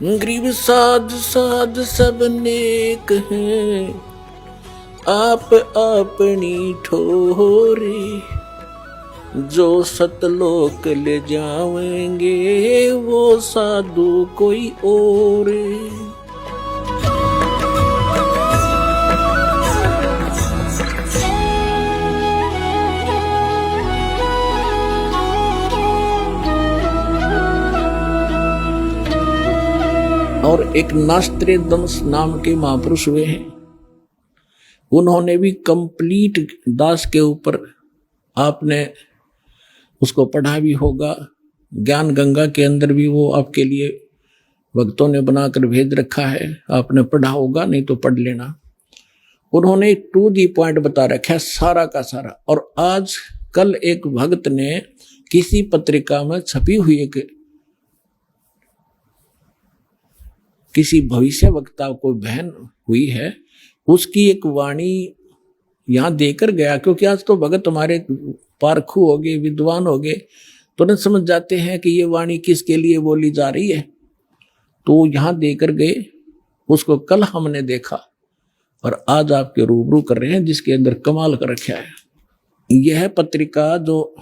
गरीब साध साध सब नेक हैं, आप अपनी ठोरे, जो सतलोक ले जाएंगे वो साधु कोई और। और एक नास्त्रे दंस नाम के महापुरुष हुए हैं, उन्होंने भी कंप्लीट दास के ऊपर, आपने उसको पढ़ा भी होगा, ज्ञान गंगा के अंदर भी वो आपके लिए भक्तों ने बनाकर भेज रखा है, आपने पढ़ा होगा, नहीं तो पढ़ लेना। उन्होंने टू दी पॉइंट बता रखा है सारा का सारा। और आज कल एक भक्त ने किसी पत्रिका में छपी हुई एक किसी भविष्य वक्ता को बहन हुई है, उसकी एक वाणी यहां देकर गया, क्योंकि आज तो भगत हमारे पारखू हो गए, विद्वान हो गए, तुरंत समझ जाते हैं कि ये वाणी किसके लिए बोली जा रही है, तो यहां देकर गए। उसको कल हमने देखा और आज आपके रूबरू कर रहे हैं, जिसके अंदर कमाल कर रखा है। यह पत्रिका जो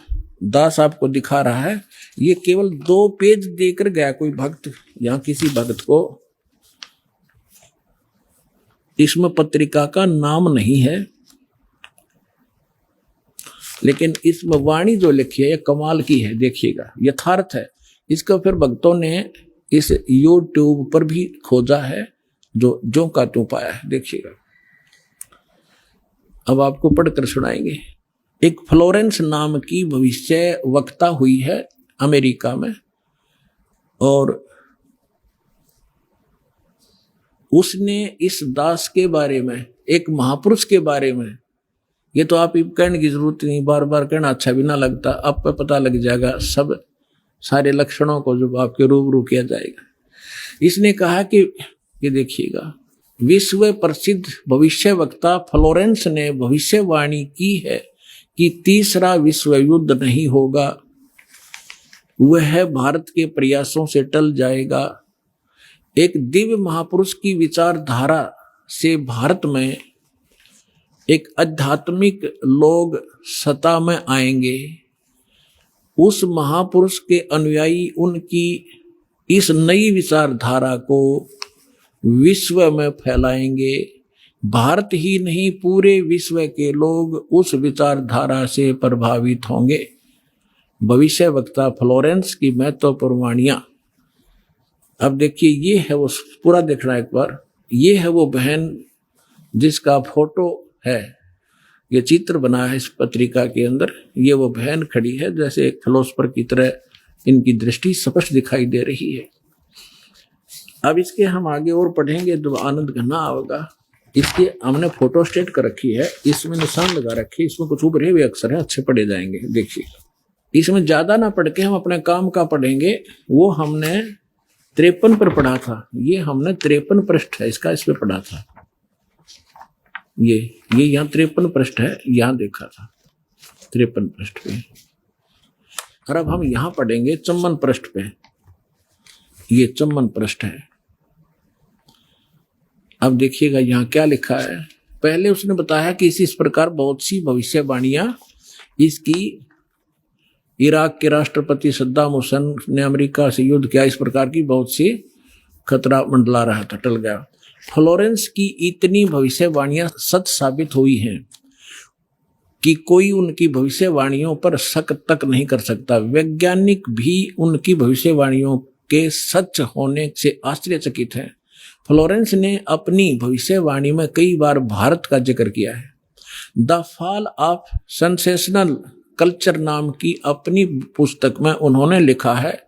दास आपको दिखा रहा है, ये केवल 2 पेज देकर गया कोई भक्त, यहां किसी भक्त को इसमें पत्रिका का नाम नहीं है, लेकिन इसमें वाणी जो लिखी है ये कमाल की है, देखिएगा, यथार्थ है। इसको फिर भक्तों ने इस YouTube पर भी खोजा है, जो का त्यों पाया है, देखिएगा। अब आपको पढ़कर सुनाएंगे। एक फ्लोरेंस नाम की भविष्य वक्ता हुई है अमेरिका में, और उसने इस दास के बारे में, एक महापुरुष के बारे में, ये तो आप कहने की जरूरत नहीं, बार बार कहना अच्छा भी ना लगता, आप पे पता लग जाएगा सब सारे लक्षणों को जब आपके रूबरू किया जाएगा। इसने कहा कि ये देखिएगा, विश्व प्रसिद्ध भविष्य वक्ता फ्लोरेंस ने भविष्यवाणी की है कि तीसरा विश्व युद्ध नहीं होगा, वह भारत के प्रयासों से टल जाएगा। एक दिव्य महापुरुष की विचारधारा से भारत में एक आध्यात्मिक लोग सत्ता में आएंगे। उस महापुरुष के अनुयायी उनकी इस नई विचारधारा को विश्व में फैलाएंगे। भारत ही नहीं, पूरे विश्व के लोग उस विचारधारा से प्रभावित होंगे। भविष्य वक्ता फ्लोरेंस की महत्वपूर्ण वाणियां। अब देखिए, ये है वो, पूरा देखना एक बार। ये है वो बहन जिसका फोटो है, ये चित्र बना है इस पत्रिका के अंदर। ये वो बहन खड़ी है, जैसे एक फिलोसफर की तरह इनकी दृष्टि स्पष्ट दिखाई दे रही है। अब इसके हम आगे और पढ़ेंगे तो आनंद घना होगा। इसके हमने फोटो स्टेट कर रखी है, इसमें निशान लगा रखे, इसमें कुछ उभरे हुए अक्षर हैं, अच्छे पढ़े जाएंगे। देखिए, इसमें ज्यादा ना पढ़ के हम अपने काम का पढ़ेंगे। वो हमने 53 पर पढ़ा था, ये हमने 53 पृष्ठ है इसका, इस पे पढ़ा था। ये यहाँ 53 पृष्ठ है, यहाँ देखा था 53 पृष्ठ पे। और अब हम यहाँ पढ़ेंगे 54 पृष्ठ पे। ये 54 पृष्ठ है। अब देखिएगा यहाँ क्या लिखा है। पहले उसने बताया कि इस प्रकार बहुत सी भविष्यवाणियां इसकी, इराक के राष्ट्रपति सद्दाम हुसैन ने अमेरिका से युद्ध किया, इस प्रकार की बहुत सी खतरा मंडला रहा था, टल गया। फ्लोरेंस की इतनी भविष्यवाणियां सच साबित हुई हैं कि कोई उनकी भविष्यवाणियों पर शक तक नहीं कर सकता। वैज्ञानिक भी उनकी भविष्यवाणियों के सच होने से आश्चर्यचकित हैं। फ्लोरेंस ने अपनी भविष्यवाणी में कई बार भारत का जिक्र किया है। The fall of sensational culture नाम की अपनी पुस्तक में उन्होंने लिखा है,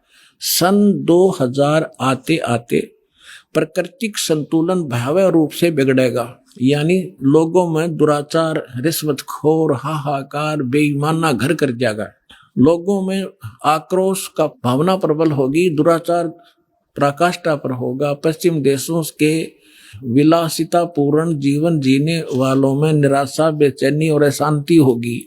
सन 2000 आते आते प्राकृतिक संतुलन भयावह रूप से बिगड़ेगा, यानी लोगों में दुराचार, रिश्वतखोर, हाहाकार, बेईमाना घर कर जाएगा। लोगों में आक्रोश का भावना प्रबल होगी, दुराचार पराकाष्ठा पर होगा। पश्चिम देशों के विलासितापूर्ण जीवन जीने वालों में निराशा, बेचैनी और अशांति होगी।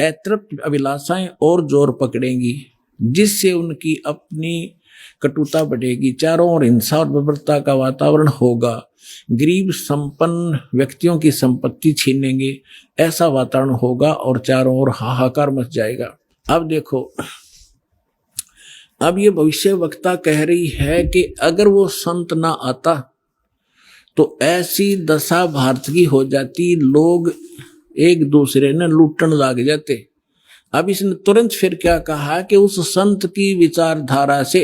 अतृप्त अभिलाषाएं और जोर पकड़ेंगी, जिससे उनकी अपनी कटुता बढ़ेगी, चारों ओर हिंसा और बर्बरता का वातावरण होगा, गरीब संपन्न व्यक्तियों की संपत्ति छीनेंगे, ऐसा वातावरण होगा और चारों ओर हाहाकार मच जाएगा। अब देखो, अब ये भविष्य वक्ता कह रही है कि अगर वो संत ना आता तो ऐसी दशा भारत की हो जाती, लोग एक दूसरे ने लूटने लग जाते। अब इसने तुरंत फिर क्या कहा कि उस संत की विचारधारा से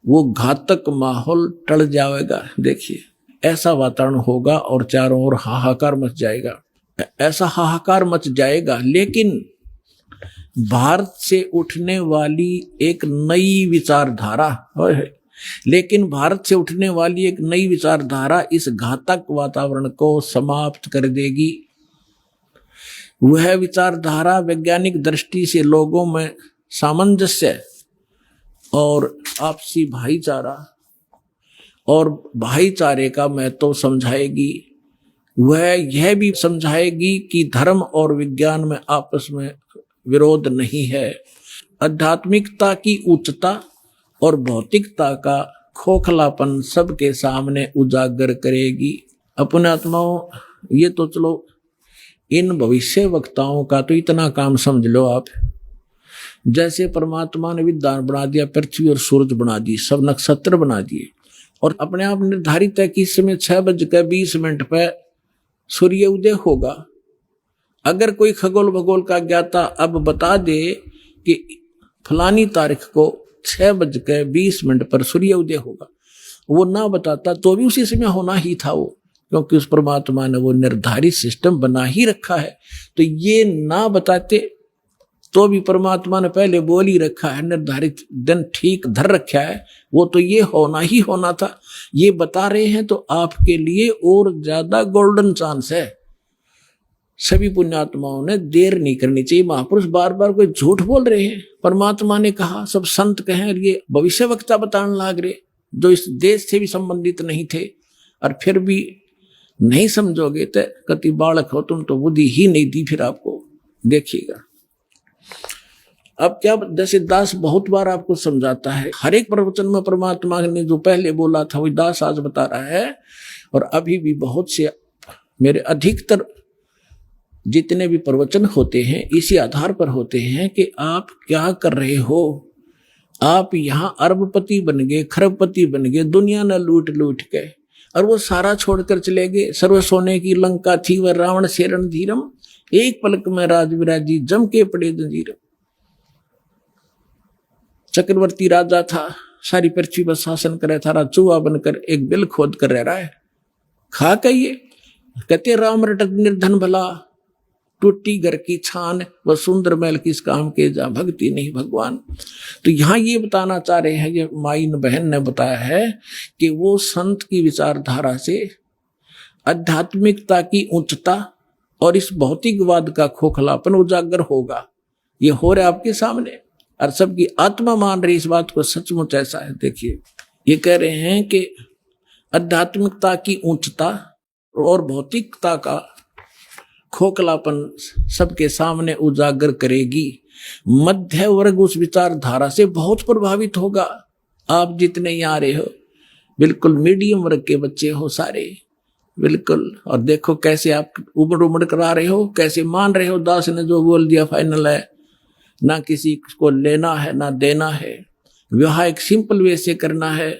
वो घातक माहौल टल जाएगा। देखिए, ऐसा वातावरण होगा और चारों ओर हाहाकार मच जाएगा, ऐसा हाहाकार मच जाएगा। लेकिन भारत से उठने वाली एक नई विचारधारा लेकिन भारत से उठने वाली एक नई विचारधारा इस घातक वातावरण को समाप्त कर देगी। वह विचारधारा वैज्ञानिक दृष्टि से लोगों में सामंजस्य और आपसी भाईचारे का महत्व समझाएगी। वह यह भी समझाएगी कि धर्म और विज्ञान में आपस में विरोध नहीं है। आध्यात्मिकता की उच्चता और भौतिकता का खोखलापन सबके सामने उजागर करेगी। अपने आत्माओं, ये तो चलो इन भविष्य वक्ताओं का तो इतना काम समझ लो आप, जैसे परमात्मा ने विद्वान बना दिया, पृथ्वी और सूरज बना दी, सब नक्षत्र बना दिए और अपने आप निर्धारित है कि इस समय 6:20 पर सूर्य उदय होगा। अगर कोई खगोल भगोल का ज्ञाता अब बता दे कि फलानी तारीख को 6:20 पर सूर्य उदय होगा, वो ना बताता तो भी उसी समय होना ही था वो, क्योंकि उस परमात्मा ने वो निर्धारित सिस्टम बना ही रखा है। तो ये ना बताते तो भी परमात्मा ने पहले बोल ही रखा है, निर्धारित दिन ठीक धर रखा है, वो तो ये होना ही होना था। ये बता रहे हैं तो आपके लिए और ज्यादा गोल्डन चांस है। सभी पुण्यात्माओं ने देर नहीं करनी चाहिए। महापुरुष बार बार कोई झूठ बोल रहे हैं, परमात्मा ने कहा, सब संत कहें, और ये भविष्य वक्ता बताने लग रहे जो इस देश से भी संबंधित नहीं थे, और फिर भी नहीं समझोगे तो कति बालक हो तुम, तो बुद्धि ही नहीं दी फिर आपको। देखिएगा अब क्या, जैसे दास बहुत बार आपको समझाता है, हर एक प्रवचन में परमात्मा ने जो पहले बोला था वही दास आज बता रहा है। और अभी भी बहुत से मेरे अधिकतर जितने भी प्रवचन होते हैं इसी आधार पर होते हैं कि आप क्या कर रहे हो। आप यहाँ अरबपति बन गए, खरबपति बन गए, दुनिया न लूट लूट के, और वो सारा छोड़कर चले गए। सर्व सोने की लंका थी वह रावण से रणधीरम, एक पलक में राज विराजी जम के पड़े जंजीरम। चक्रवर्ती राजा था, सारी पृथ्वी पर शासन करे था, चूहा बनकर एक बिल खोद कर रह रहा है। खा कहिए कहते राम रटत निर्धन भला, टूटी घर की छान व सुंदर महल किस काम के, जा भक्ति नहीं भगवान। तो यहाँ ये बताना चाह रहे हैं, ये माइन बहन ने बताया है कि वो संत की विचारधारा से आध्यात्मिकता की उच्चता और इस भौतिकवाद का खोखलापन उजागर होगा। ये हो रहा है आपके सामने और सबकी आत्मा मान रही इस बात को, सचमुच ऐसा है। देखिए ये कह रहे हैं कि आध्यात्मिकता की उच्चता और भौतिकता का खोखलापन सबके सामने उजागर करेगी। मध्य वर्ग उस विचारधारा से बहुत प्रभावित होगा। आप जितने यहाँ रहे हो बिल्कुल मीडियम वर्ग के बच्चे हो सारे, बिल्कुल। और देखो कैसे आप उमड़ उमड़ करा रहे हो, कैसे मान रहे हो दास ने जो बोल दिया फाइनल है, ना किसी को लेना है ना देना है। विवाह एक सिंपल वे से करना है।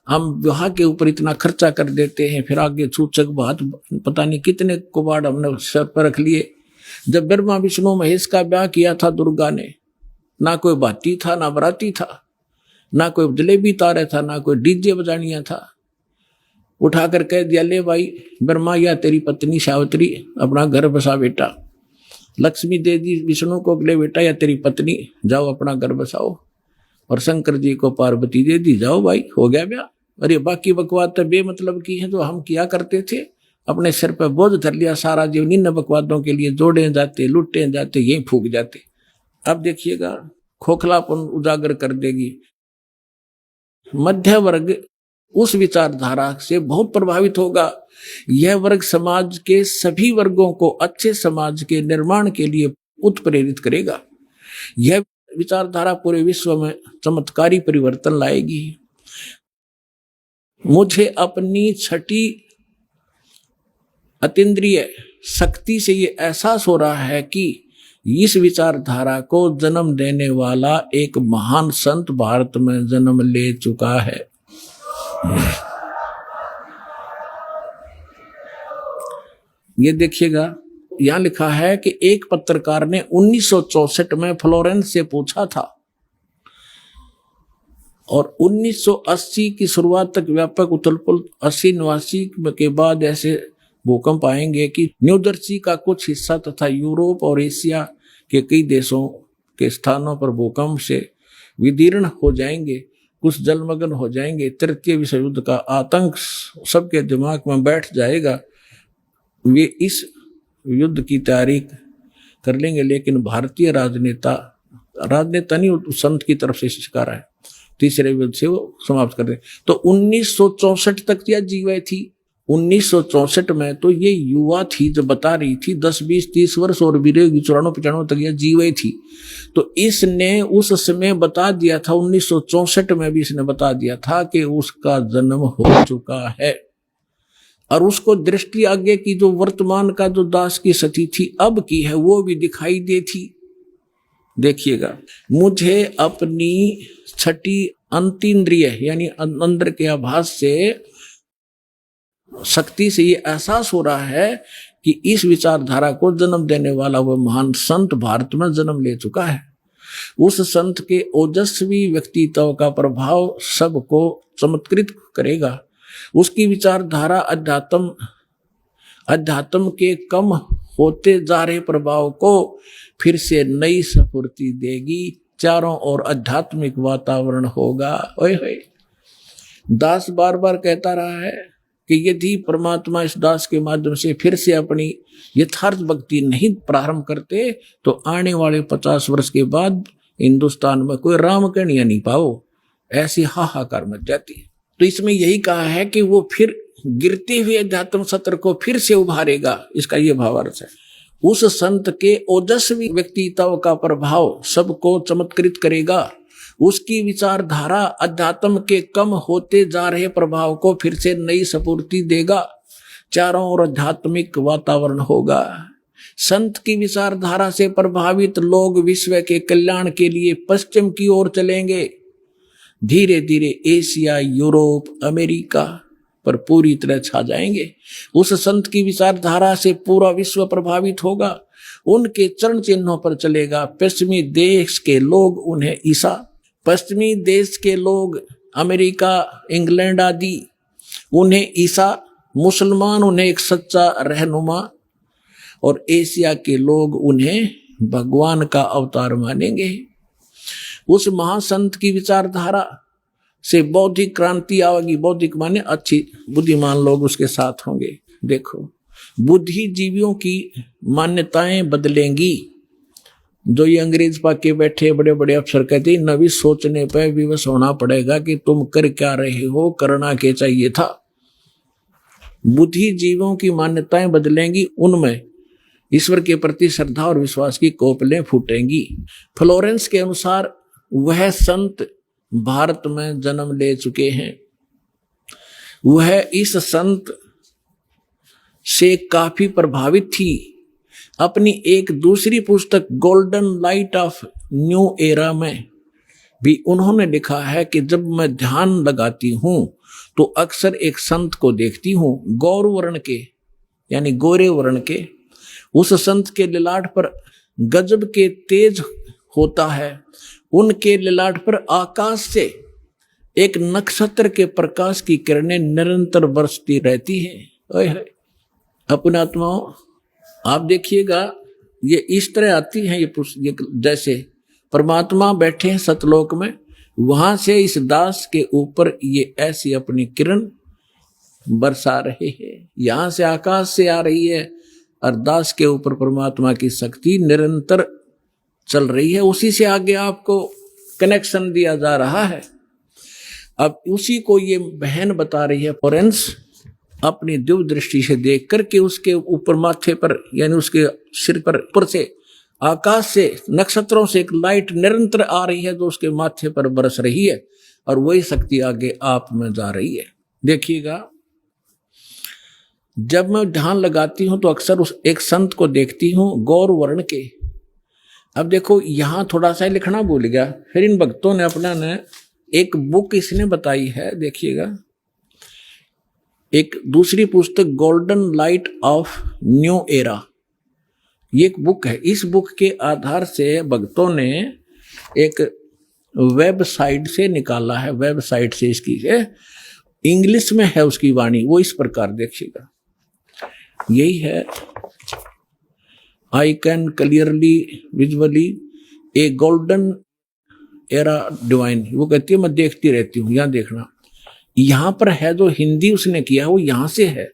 हम विवाह के ऊपर इतना खर्चा कर देते हैं, फिर आगे सूचक बात पता नहीं कितने कुबाड़ हमने सर पर रख लिए। जब ब्रह्मा विष्णु महेश का ब्याह किया था दुर्गा ने, ना कोई बाती था ना बराती था, ना कोई जलेबी तारे था, ना कोई डीजे बजानिया था। उठाकर कह दिया, ले भाई ब्रह्मा या तेरी पत्नी सावित्री अपना घर बसा बेटा, लक्ष्मी दे दी विष्णु को, ले बेटा या तेरी पत्नी जाओ अपना घर बसाओ, और शंकर जी को पार्वती दे दी, जाओ भाई हो गया ब्याह। अरे बाकी बकवाद तो बेमतलब की है जो हम किया करते थे, अपने सिर पर बोझ धर लिया सारा जीवन इन बकवादों के लिए, जोड़े जाते लुटे जाते यही फूक जाते। अब देखिएगा खोखलापन उजागर कर देगी। मध्य वर्ग उस विचारधारा से बहुत प्रभावित होगा। यह वर्ग समाज के सभी वर्गों को अच्छे समाज के निर्माण के लिए उत्प्रेरित करेगा। यह विचारधारा पूरे विश्व में चमत्कारी परिवर्तन लाएगी। मुझे अपनी छठी अतीन्द्रिय शक्ति से ये एहसास हो रहा है कि इस विचारधारा को जन्म देने वाला एक महान संत भारत में जन्म ले चुका है। ये देखिएगा, यहां लिखा है कि एक पत्रकार ने 1964 में फ्लोरेंस से पूछा था और 1980 की शुरुआत तक व्यापक उथल-पुथल 80-89 के बाद ऐसे भूकंप आएंगे कि न्यू जर्सी का कुछ हिस्सा तथा यूरोप और एशिया के कई देशों के स्थानों पर भूकंप से विदीर्ण हो जाएंगे, कुछ जलमग्न हो जाएंगे। तृतीय विश्व युद्ध का आतंक सबके दिमाग में बैठ जाएगा। वे इस युद्ध की तैयारी कर लेंगे, लेकिन भारतीय राजनेता नहीं, संत की तरफ से शिकार है, तीसरे युद्ध से वो समाप्त कर दें। तो 1964 तक यह जीवे थी। 1964 में तो ये युवा थी जो बता रही थी, 10, 20, 30 वर्ष और भी 94-95 तक यह जीवे थी। तो इसने उस समय बता दिया था, 1964 में भी इसने बता दिया था कि उसका जन्म हो चुका है और उसको दृष्टि आगे की जो वर्तमान का जो दास की सती थी अब की है वो भी दिखाई देती। देखिएगा, मुझे अपनी छठी अंतीन्द्रिय यानी अंदर के आभास से शक्ति से ये एहसास हो रहा है कि इस विचारधारा को जन्म देने वाला वह महान संत भारत में जन्म ले चुका है। उस संत के ओजस्वी व्यक्तित्व का प्रभाव सबको चमत्कृत करेगा। उसकी विचारधारा अध्यात्म के कम होते जा रहे प्रभाव को फिर से नई स्फूर्ति देगी। चारों ओर आध्यात्मिक वातावरण होगा। ओए होए, दास बार बार कहता रहा है कि यदि परमात्मा इस दास के माध्यम से फिर से अपनी यथार्थ भक्ति नहीं प्रारंभ करते तो आने वाले 50 वर्ष के बाद हिंदुस्तान में कोई राम कहानियां नहीं पाओ, ऐसी हाहाकार मच जाती। तो इसमें यही कहा है कि वो फिर गिरते हुए अध्यात्म सत्र को फिर से उभारेगा। इसका ये भावार्थ है। उस संत के ओजस्वी व्यक्तित्व का प्रभाव सबको चमत्कृत करेगा। उसकी विचारधारा अध्यात्म के कम होते जा रहे प्रभाव को फिर से नई स्फूर्ति देगा। चारों ओर आध्यात्मिक वातावरण होगा। संत की विचारधारा से प्रभावित लोग विश्व के कल्याण के लिए पश्चिम की ओर चलेंगे। धीरे धीरे एशिया, यूरोप, अमेरिका पर पूरी तरह छा जाएंगे। उस संत की विचारधारा से पूरा विश्व प्रभावित होगा। उनके चरण चिन्हों पर चलेगा। पश्चिमी देश के लोग उन्हें पश्चिमी देश के लोग अमेरिका, इंग्लैंड आदि उन्हें ईसा, मुसलमान उन्हें एक सच्चा रहनुमा और एशिया के लोग उन्हें भगवान का अवतार मानेंगे। उस महासंत की विचारधारा से बौद्धिक क्रांति आएगी। बौद्धिक माने अच्छी बुद्धिमान लोग उसके साथ होंगे। देखो, बुद्धिजीवियों की मान्यताएं बदलेंगी। जो ये अंग्रेज पाके बैठे बड़े बड़े अफसर कहते हैं, नवी सोचने पर विवश होना पड़ेगा कि तुम कर क्या रहे हो, करना क्या चाहिए था। बुद्धिजीवियों की मान्यताएं बदलेंगी। उनमें ईश्वर के प्रति श्रद्धा और विश्वास की कोपलें फूटेंगी। फ्लोरेंस के अनुसार वह संत भारत में जन्म ले चुके हैं। वह इस संत से काफी प्रभावित थी। अपनी एक दूसरी पुस्तक golden light of new era में भी उन्होंने लिखा है कि जब मैं ध्यान लगाती हूं तो अक्सर एक संत को देखती हूं, गौर वर्ण के यानी गोरे वर्ण के। उस संत के ललाट पर गजब के तेज होता है। उनके ललाट पर आकाश से एक नक्षत्र के प्रकाश की किरणें निरंतर बरसती रहती है। अपने आत्माओं, आप देखिएगा, ये इस तरह आती हैं ये जैसे परमात्मा बैठे हैं सतलोक में, वहां से इस दास के ऊपर ये ऐसी अपनी किरण बरसा रहे हैं। यहां से आकाश से आ रही है और दास के ऊपर परमात्मा की शक्ति निरंतर चल रही है। उसी से आगे आपको कनेक्शन दिया जा रहा है। अब उसी को ये बहन बता रही है फ्लोरेंस, अपनी दिव्य दृष्टि से देख करके उसके ऊपर माथे पर यानी उसके सिर पर ऊपर से आकाश से नक्षत्रों से एक लाइट निरंतर आ रही है जो उसके माथे पर बरस रही है, और वही शक्ति आगे आप में जा रही है। देखिएगा, जब मैं ध्यान लगाती हूं तो अक्सर उस एक संत को देखती हूं गौर वर्ण के। अब देखो यहां थोड़ा सा लिखना भूल गया, फिर इन भक्तों ने अपना ने एक बुक इसने बताई है, देखिएगा, एक दूसरी पुस्तक golden light of new era, ये एक बुक है। इस बुक के आधार से भक्तों ने एक वेबसाइट से निकाला है, वेबसाइट से इसकी इंग्लिश में है उसकी वाणी, वो इस प्रकार देखिएगा, यही है, I can clearly visually A golden era divine. वो कहती है मैं देखती रहती हूँ, यहां देखना, यहां पर है जो हिंदी उसने किया वो यहां से है।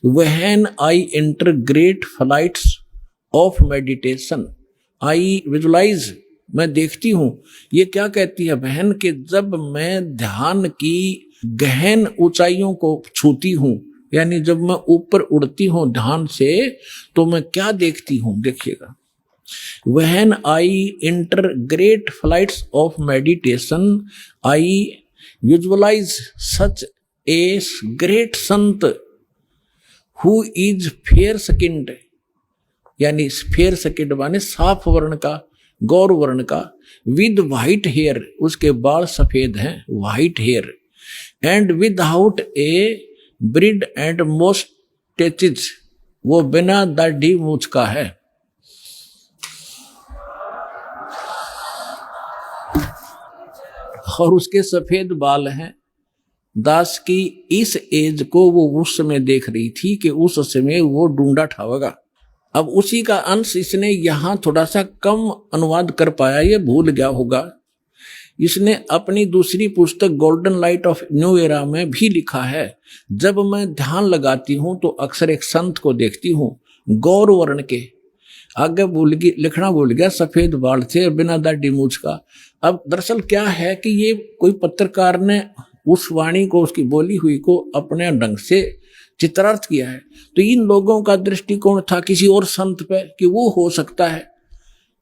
When I enter great flights of meditation I visualise, मैं देखती हूं, ये क्या कहती है बहन के जब मैं ध्यान की गहन ऊंचाइयों को छूती हूं, यानी जब मैं ऊपर उड़ती हूं ध्यान से, तो मैं क्या देखती हूं, देखिएगा, when I enter great flights of meditation I visualise such a great संत हु इज फेयर स्किन्ड, यानी फेयर स्किन्ड माने साफ वर्ण का, गौर वर्ण का, विद व्हाइट हेयर, उसके बाल सफेद हैं, white hair, and without a beard and moustaches, वो बिना दाढ़ी मूछ का है। और उसके सफेद बाल हैं। दास की इस एज को वो उस समय देख रही थी कि उस समय वो ढूंढा ठावेगा। अब उसी का अंश इसने यहां थोड़ा सा कम अनुवाद कर पाया, ये भूल गया होगा। इसने अपनी दूसरी पुस्तक golden light of new era में भी लिखा है, जब मैं ध्यान लगाती हूं तो अक्सर एक संत को देखती हूं गौर वर्ण के, आगे लिखना भूल गया, सफेद बाल थे, बिना दाढ़ी मूछ का। अब दरअसल क्या है कि ये कोई पत्रकार ने उस वाणी को, उसकी बोली हुई को अपने ढंग से चित्रार्थ किया है, तो इन लोगों का दृष्टिकोण था किसी और संत पे कि वो हो सकता है।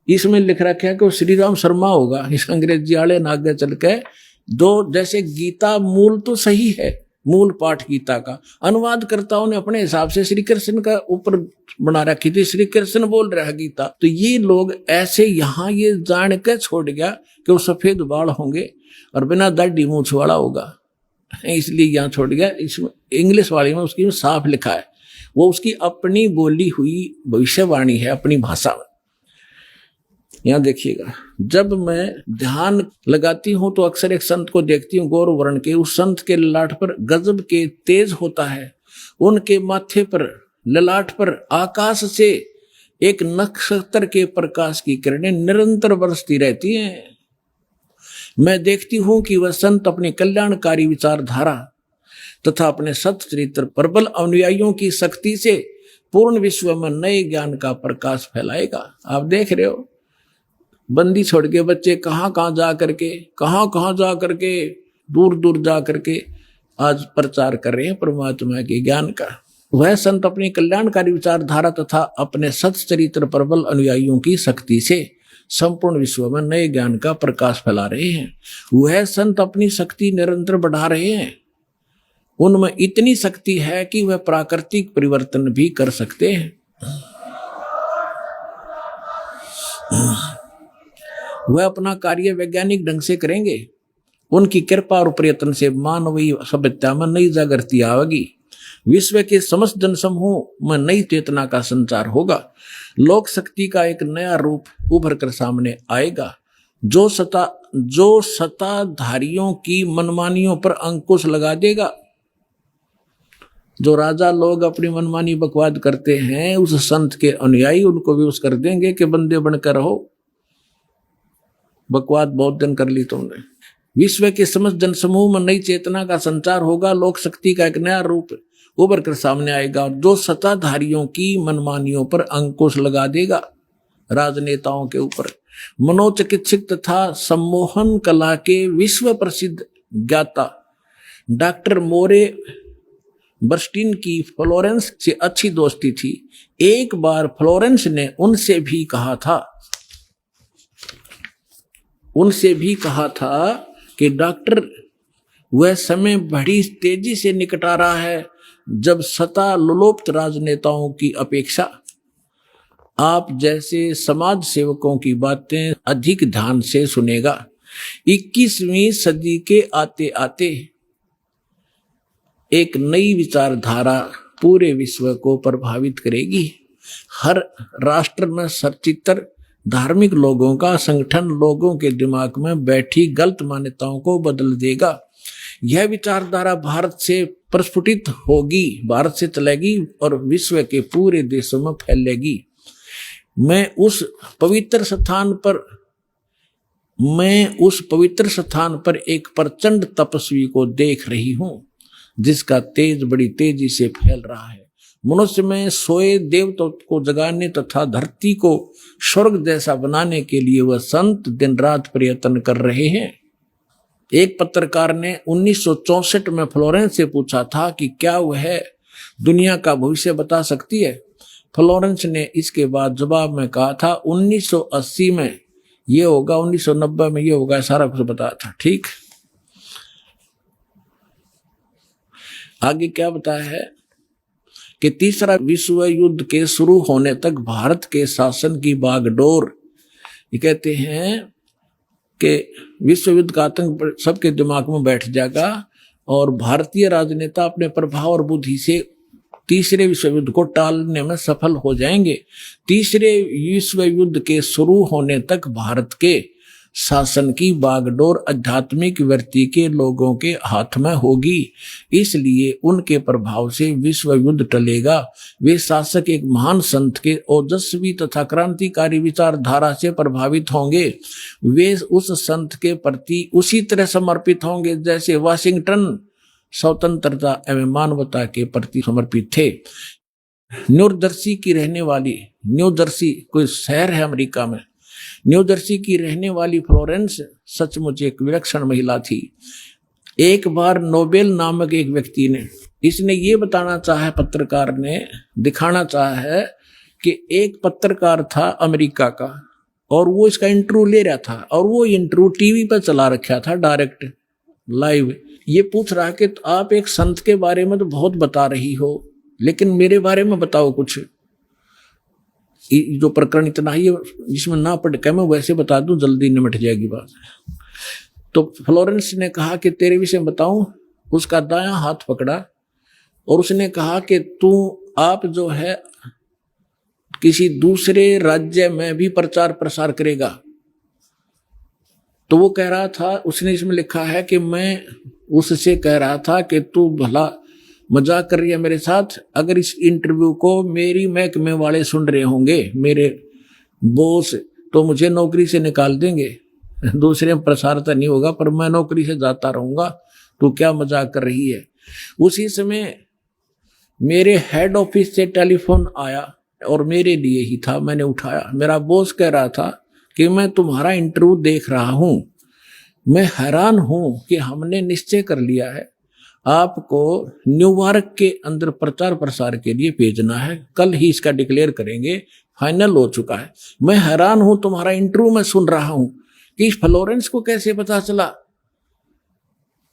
इसमें लिख रखा है कि वो श्री राम शर्मा होगा, इस अंग्रेजी वाले ने आगे चल के दो, जैसे गीता मूल तो सही है, मूल पाठ गीता का अनुवादकर्ताओं ने अपने हिसाब से श्री कृष्ण का ऊपर बना रखी थी, श्री कृष्ण बोल रहा है गीता, तो ये लोग ऐसे यहाँ ये जान के छोड़ गया कि वो सफेद बाल होंगे और बिना दाढ़ी मूछ वाला होगा, इसलिए यहाँ छोड़ गया। इसमें इंग्लिश वाली में उसकी साफ लिखा है, वो उसकी अपनी बोली हुई भविष्यवाणी है, अपनी भाषा में। यहाँ देखिएगा, जब मैं ध्यान लगाती हूं तो अक्सर एक संत को देखती हूँ गौर वर्ण के, उस संत के ललाट पर गजब के तेज होता है, उनके माथे पर ललाट पर आकाश से एक नक्षत्र के प्रकाश की किरणें निरंतर बरसती रहती हैं। मैं देखती हूं कि वह संत अपनी कल्याणकारी विचारधारा तथा अपने सच्चरित्र प्रबल अनुयायियों की शक्ति से पूर्ण विश्व में नए ज्ञान का प्रकाश फैलाएगा। आप देख रहे हो, बंदी छोड़ के बच्चे कहाँ जा करके दूर दूर जा करके आज प्रचार कर रहे हैं परमात्मा के ज्ञान का। वह संत अपनी कल्याणकारी विचारधारा तथा अपने सच्चरित्र प्रबल अनुयायियों की शक्ति से संपूर्ण विश्व में नए ज्ञान का प्रकाश फैला रहे हैं। वह संत अपनी शक्ति निरंतर बढ़ा रहे हैं, उनमें इतनी शक्ति है कि वह प्राकृतिक परिवर्तन भी कर सकते हैं। वह अपना कार्य वैज्ञानिक ढंग से करेंगे, उनकी कृपा और प्रयत्न से मानवीय सभ्यता में नई जागृति आएगी, विश्व के समस्त जनसमूह में नई चेतना का संचार होगा, लोक शक्ति का एक नया रूप उभर कर सामने आएगा, जो सत्ताधारियों की मनमानियों पर अंकुश लगा देगा। जो राजा लोग अपनी मनमानी बकवाद करते हैं, उस संत के अनुयायी उनको विवश कर देंगे कि बंदे बनकर रहो, बकवाद बहुत दिन कर ली तुमने। विश्व के समस्त जनसमूह में नई चेतना का संचार होगा, लोक शक्ति का एक नया रूप उभर कर सामने आएगा, जो सत्ताधारियों की मनमानियों पर अंकुश लगा देगा, राजनेताओं के ऊपर। मनोचिकित्सक तथा सम्मोहन कला के विश्व प्रसिद्ध ज्ञाता डॉक्टर मोरे बर्स्टीन की फ्लोरेंस से अच्छी दोस्ती थी। एक बार फ्लोरेंस ने उनसे भी कहा था कि डॉक्टर, वह समय बड़ी तेजी से निकट आ रहा है जब सत्ता लोलुप्त राजनेताओं की अपेक्षा आप जैसे समाज सेवकों की बातें अधिक ध्यान से सुनेगा। 21वीं सदी के आते आते एक नई विचारधारा पूरे विश्व को प्रभावित करेगी। हर राष्ट्र में सचित्र धार्मिक लोगों का संगठन लोगों के दिमाग में बैठी गलत मान्यताओं को बदल देगा। यह विचारधारा भारत से प्रस्फुटित होगी, भारत से चलेगी और विश्व के पूरे देशों में फैलेगी। मैं उस पवित्र स्थान पर एक प्रचंड तपस्वी को देख रही हूं जिसका तेज बड़ी तेजी से फैल रहा है। मनुष्य में सोए देवताओं को जगाने तथा धरती को स्वर्ग जैसा बनाने के लिए वह संत दिन रात प्रयत्न कर रहे हैं। एक पत्रकार ने 1964 में फ्लोरेंस से पूछा था कि क्या वह दुनिया का भविष्य बता सकती है। फ्लोरेंस ने इसके बाद जवाब में कहा था 1980 में ये होगा, 1990 में ये होगा, सारा कुछ बताया था। ठीक, आगे क्या बताया है कि तीसरा विश्व युद्ध के शुरू होने तक भारत के शासन की बागडोर, ये कहते हैं कि विश्व युद्ध का आतंक सबके दिमाग में बैठ जाएगा और भारतीय राजनेता अपने प्रभाव और बुद्धि से तीसरे विश्व युद्ध को टालने में सफल हो जाएंगे। तीसरे विश्व युद्ध के शुरू होने तक भारत के शासन की बागडोर आध्यात्मिक वृत्ति के लोगों के हाथ में होगी, इसलिए उनके प्रभाव से विश्व युद्ध टलेगा। वे शासक एक महान संत के ओजस्वी तथा क्रांतिकारी विचारधारा से प्रभावित होंगे। वे उस संत के प्रति उसी तरह समर्पित होंगे जैसे वाशिंगटन स्वतंत्रता एवं मानवता के प्रति समर्पित थे। न्यूजर्सी की रहने वाली, न्यूजर्सी कोई शहर है अमेरिका में, न्यूजर्सी की रहने वाली फ्लोरेंस सचमुच एक विलक्षण महिला थी। एक बार नोबेल नामक एक व्यक्ति ने, इसने ये बताना चाहा, पत्रकार ने दिखाना चाहा है कि एक पत्रकार था अमेरिका का और वो इसका इंटरव्यू ले रहा था और वो इंटरव्यू टीवी पर चला रखा था डायरेक्ट लाइव। ये पूछ रहा कि तो आप एक संत के बारे में तो बहुत बता रही हो, लेकिन मेरे बारे में बताओ कुछ। जो प्रकरण इतना ही जिसमें ना पढ़ के मैं वैसे बता दूं, जल्दी निमट जाएगी बात। तो फ्लोरेंस ने कहा कि तेरे विषय में बताऊं। उसका दायां हाथ पकड़ा और उसने कहा कि आप जो है किसी दूसरे राज्य में भी प्रचार प्रसार करेगा। तो वो कह रहा था, उसने इसमें लिखा है कि मैं उससे कह रहा था कि तू भला मजाक कर रही है मेरे साथ। अगर इस इंटरव्यू को मेरी महकमे वाले सुन रहे होंगे, मेरे बॉस, तो मुझे नौकरी से निकाल देंगे। दूसरे में प्रसार तो नहीं होगा पर मैं नौकरी से जाता रहूंगा। तू क्या मजाक कर रही है। उसी समय मेरे हेड ऑफिस से टेलीफोन आया और मेरे लिए ही था, मैंने उठाया। मेरा बॉस कह रहा था कि मैं तुम्हारा इंटरव्यू देख रहा हूं, मैं हैरान हूं कि हमने निश्चय कर लिया है आपको न्यूयॉर्क के अंदर प्रचार प्रसार के लिए भेजना है। कल ही इसका डिक्लेयर करेंगे, फाइनल हो चुका है। मैं हैरान हूं, तुम्हारा इंटरव्यू मैं सुन रहा हूं कि फ्लोरेंस को कैसे पता चला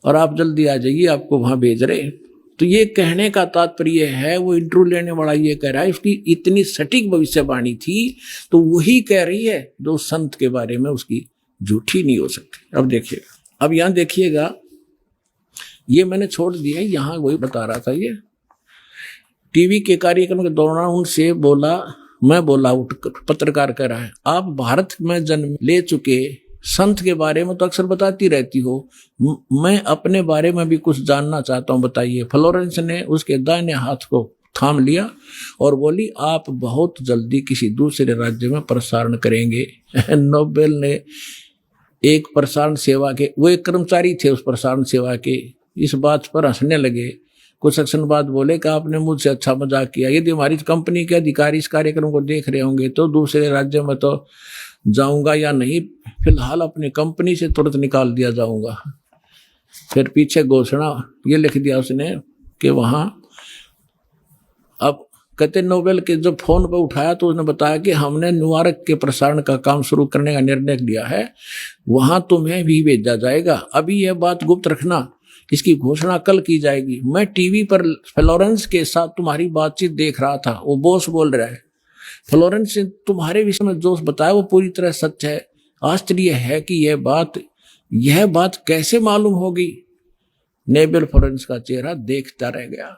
और आप जल्दी आ जाइए, आपको वहां भेज रहे। तो ये कहने का तात्पर्य है, वो इंटरव्यू लेने वाला ये कह रहा है उसकी इतनी सटीक भविष्यवाणी थी तो वही कह रही है जो संत के बारे में उसकी झूठी नहीं हो सकती। अब देखिएगा, अब यहां देखिएगा, ये मैंने छोड़ दिया, यहां वही बता रहा था। ये टीवी के कार्यक्रम के दौरान उनसे बोला, मैं बोला, उठकर पत्रकार कह रहा है, आप भारत में जन्म ले चुके संत के बारे में तो अक्सर बताती रहती हो, मैं अपने बारे में भी कुछ जानना चाहता हूं, बताइए। फ्लोरेंस ने उसके दाहिने हाथ को थाम लिया और बोली, आप बहुत जल्दी किसी दूसरे राज्य में प्रसारण करेंगे। नोबेल ने एक प्रसारण सेवा के, वो एक कर्मचारी थे उस प्रसारण सेवा के, इस बात पर हंसने लगे। कुछ सेक्शन बाद बोले कि आपने मुझसे अच्छा मजाक किया। यदि हमारी कंपनी के अधिकारी इस कार्यक्रम को देख रहे होंगे तो दूसरे राज्य में तो जाऊंगा या नहीं, फिलहाल अपनी कंपनी से तुरंत निकाल दिया जाऊंगा। फिर पीछे घोषणा ये लिख दिया उसने कि वहां अब कहते नोबेल के जब फोन पर उठाया तो उसने बताया कि हमने न्यूयॉर्क के प्रसारण का काम शुरू करने का निर्णय लिया है, वहां तुम्हें भी भेजा जाएगा। अभी यह बात गुप्त रखना, इसकी घोषणा कल की जाएगी। मैं टीवी पर फ्लोरेंस के साथ तुम्हारी बातचीत देख रहा था, वो बॉस बोल रहा है। फ्लोरेंस ने तुम्हारे विषय में जो बताया वो पूरी तरह सच है। आश्चर्य है कि यह बात कैसे मालूम होगी। नोबेल फ्लोरेंस का चेहरा देखता रह गया।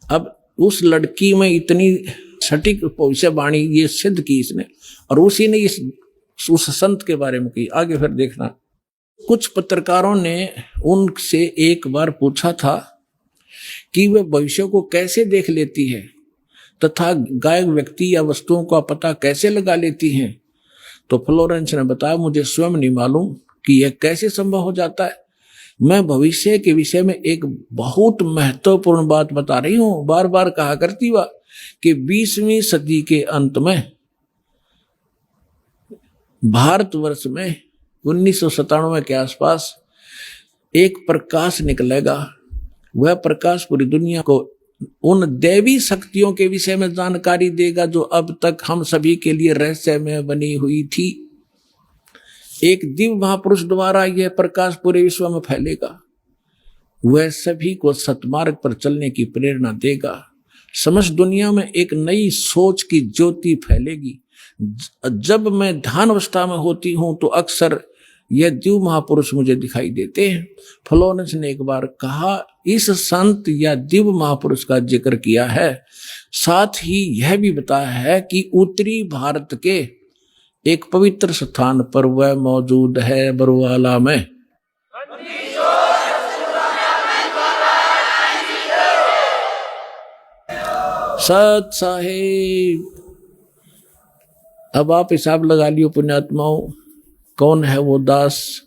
अब उस लड़की में इतनी सटीक भविष्यवाणी ये सिद्ध की इसने, और उसी ने उस संत के बारे में की। आगे फिर देखना, कुछ पत्रकारों ने उनसे एक बार पूछा था कि वे भविष्य को कैसे देख लेती है तथा गायक व्यक्ति या वस्तुओं का पता कैसे लगा लेती हैं। तो फ्लोरेंस ने बताया, मुझे स्वयं नहीं मालूम कि यह कैसे संभव हो जाता है। मैं भविष्य के विषय में एक बहुत महत्वपूर्ण बात बता रही हूं। बार बार कहा करती वह कि 20वीं सदी के अंत में भारतवर्ष में 1997 के आसपास एक प्रकाश निकलेगा। वह प्रकाश पूरी दुनिया को उन दैवी शक्तियों के विषय में जानकारी देगा जो अब तक हम सभी के लिए रहस्यमय बनी हुई थी। एक दिव्य महापुरुष द्वारा यह प्रकाश पूरे विश्व में फैलेगा। वह सभी को सतमार्ग पर चलने की प्रेरणा देगा। समस्त दुनिया में एक नई सोच की ज्योति फैलेगी। जब मैं ध्यान अवस्था में होती हूं तो अक्सर यह दिव्य महापुरुष मुझे दिखाई देते हैं। फ्लोरेंस ने एक बार कहा, इस संत या दिव्य महापुरुष का जिक्र किया है, साथ ही यह भी बताया है कि उत्तरी भारत के एक पवित्र स्थान पर वह मौजूद है, बरवाला में। सत साहिब। अब आप हिसाब लगा लियो पुण्यात्माओं, कौन है वो दास।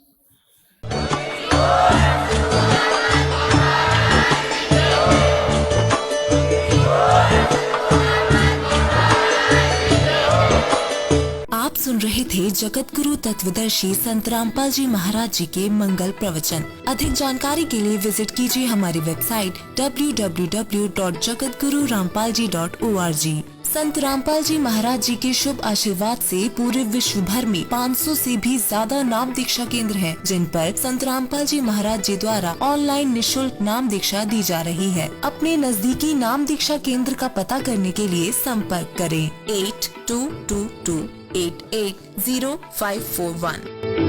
सुन रहे थे जगत गुरु तत्वदर्शी संत रामपाल जी महाराज जी के मंगल प्रवचन। अधिक जानकारी के लिए विजिट कीजिए हमारी वेबसाइट www.jagatgururampalji.org। संत रामपाल जी महाराज जी के शुभ आशीर्वाद से पूरे विश्व भर में 500 से भी ज्यादा नाम दीक्षा केंद्र हैं, जिन पर संत रामपाल जी महाराज जी द्वारा ऑनलाइन निशुल्क नाम दीक्षा दी जा रही है। अपने नजदीकी नाम दीक्षा केंद्र का पता करने के लिए संपर्क करें 8222880541।